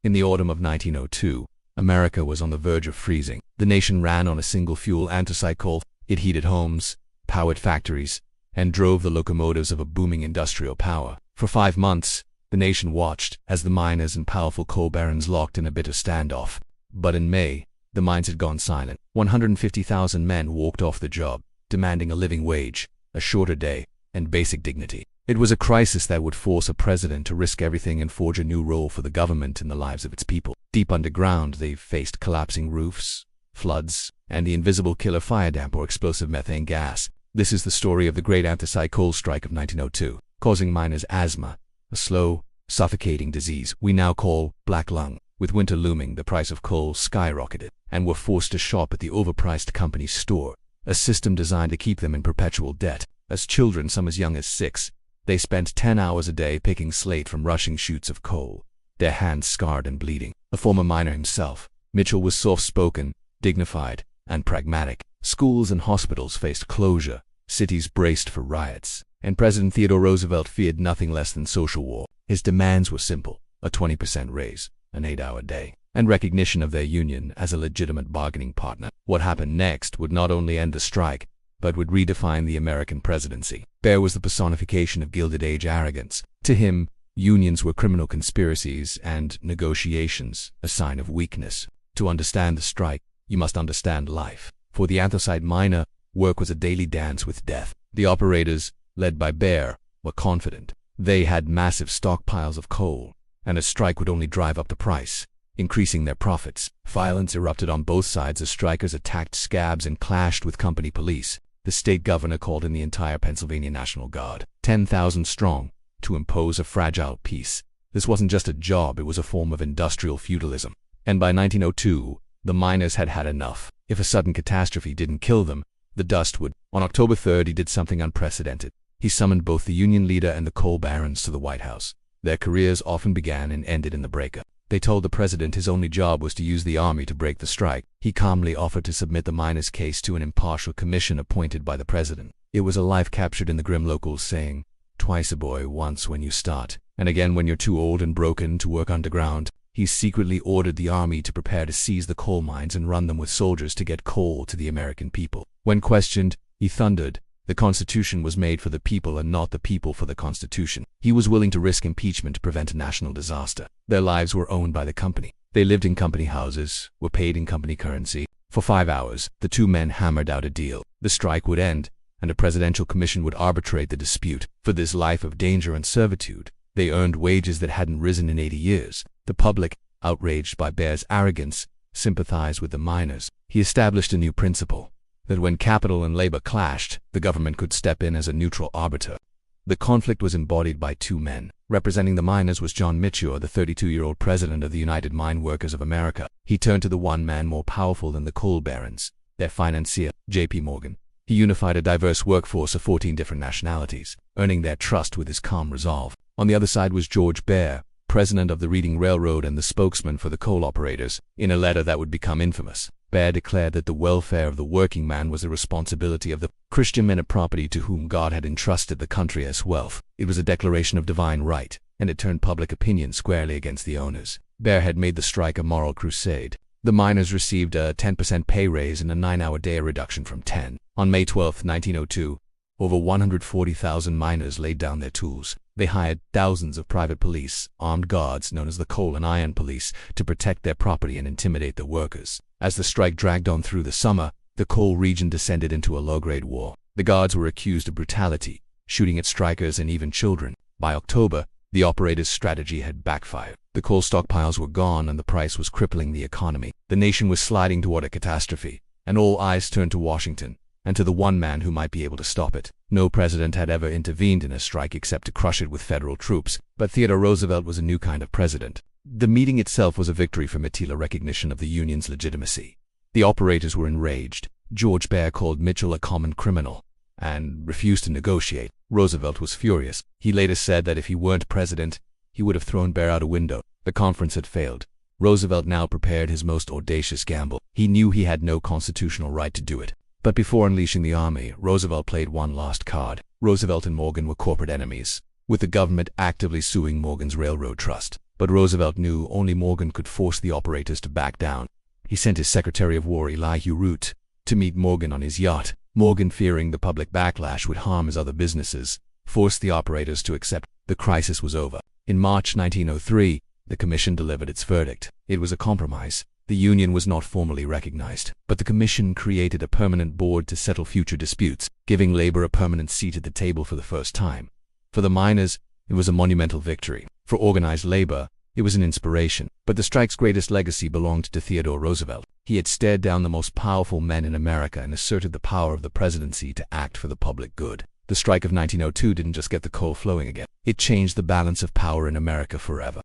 In the autumn of 1902, America was on the verge of freezing. The nation ran on a single-fuel anthracite coal. It heated homes, powered factories, and drove the locomotives of a booming industrial power. For 5 months, the nation watched as the miners and powerful coal barons locked in a bitter standoff. But in May, the mines had gone silent. 150,000 men walked off the job, demanding a living wage, a shorter day, and basic dignity. It was a crisis that would force a president to risk everything and forge a new role for the government in the lives of its people. Deep underground, they faced collapsing roofs, floods, and the invisible killer fire damp or explosive methane gas. This is the story of the great anthracite coal strike of 1902, causing miners asthma, a slow, suffocating disease we now call black lung. With winter looming, the price of coal skyrocketed, and were forced to shop at the overpriced company store, a system designed to keep them in perpetual debt. As children, some as young as 6, they spent 10 hours a day picking slate from rushing chutes of coal, their hands scarred and bleeding. A former miner himself, Mitchell was soft-spoken, dignified, and pragmatic. Schools and hospitals faced closure, cities braced for riots, and President Theodore Roosevelt feared nothing less than social war. His demands were simple: a 20% raise, an 8-hour day, and recognition of their union as a legitimate bargaining partner. What happened next would not only end the strike, but would redefine the American presidency. Bear was the personification of Gilded Age arrogance. To him, unions were criminal conspiracies and negotiations a sign of weakness. To understand the strike, you must understand life. For the anthracite miner, work was a daily dance with death. The operators, led by Bear, were confident. They had massive stockpiles of coal, and a strike would only drive up the price, increasing their profits. Violence erupted on both sides as strikers attacked scabs and clashed with company police. The state governor called in the entire Pennsylvania National Guard, 10,000 strong, to impose a fragile peace. This wasn't just a job, it was a form of industrial feudalism. And by 1902, the miners had had enough. If a sudden catastrophe didn't kill them, the dust would. On October 3rd, he did something unprecedented. He summoned both the union leader and the coal barons to the White House. Their careers often began and ended in the breakup. They told the president his only job was to use the army to break the strike. He calmly offered to submit the miners' case to an impartial commission appointed by the president. It was a life captured in the grim locals saying, "Twice a boy, once when you start, and again when you're too old and broken to work underground." He secretly ordered the army to prepare to seize the coal mines and run them with soldiers to get coal to the American people. When questioned, he thundered, "The Constitution was made for the people and not the people for the Constitution." He was willing to risk impeachment to prevent a national disaster. Their lives were owned by the company. They lived in company houses, were paid in company currency. For 5 hours, the two men hammered out a deal. The strike would end, and a presidential commission would arbitrate the dispute. For this life of danger and servitude, they earned wages that hadn't risen in 80 years. The public, outraged by Bear's arrogance, sympathized with the miners. He established a new principle: that when capital and labor clashed, the government could step in as a neutral arbiter. The conflict was embodied by two men. Representing the miners was John Mitchell, the 32-year-old president of the United Mine Workers of America. He turned to the one man more powerful than the coal barons, their financier, J.P. Morgan. He unified a diverse workforce of 14 different nationalities, earning their trust with his calm resolve. On the other side was George Bear, president of the Reading Railroad and the spokesman for the coal operators. In a letter that would become infamous, Bear declared that the welfare of the working man was the responsibility of the Christian men of property to whom God had entrusted the country as wealth. It was a declaration of divine right, and it turned public opinion squarely against the owners. Bear had made the strike a moral crusade. The miners received a 10% pay raise and a 9-hour day reduction from 10. On May 12, 1902, over 140,000 miners laid down their tools. They hired thousands of private police, armed guards known as the Coal and Iron Police, to protect their property and intimidate the workers. As the strike dragged on through the summer, the coal region descended into a low-grade war. The guards were accused of brutality, shooting at strikers and even children. By October, the operators' strategy had backfired. The coal stockpiles were gone and the price was crippling the economy. The nation was sliding toward a catastrophe, and all eyes turned to Washington, and to the one man who might be able to stop it. No president had ever intervened in a strike except to crush it with federal troops, but Theodore Roosevelt was a new kind of president. The meeting itself was a victory for Mitchell's recognition of the union's legitimacy. The operators were enraged. George Bear called Mitchell a common criminal and refused to negotiate. Roosevelt was furious. He later said that if he weren't president, he would have thrown Bear out a window. The conference had failed. Roosevelt now prepared his most audacious gamble. He knew he had no constitutional right to do it. But before unleashing the army, Roosevelt played one last card. Roosevelt and Morgan were corporate enemies, with the government actively suing Morgan's railroad trust. But Roosevelt knew only Morgan could force the operators to back down. He sent his Secretary of War Elihu Root to meet Morgan on his yacht. Morgan, fearing the public backlash would harm his other businesses, forced the operators to accept. The crisis was over. In March 1903, the Commission delivered its verdict. It was a compromise. The union was not formally recognized, but the Commission created a permanent board to settle future disputes, giving labor a permanent seat at the table for the first time. For the miners, it was a monumental victory. For organized labor, it was an inspiration. But the strike's greatest legacy belonged to Theodore Roosevelt. He had stared down the most powerful men in America and asserted the power of the presidency to act for the public good. The strike of 1902 didn't just get the coal flowing again. It changed the balance of power in America forever.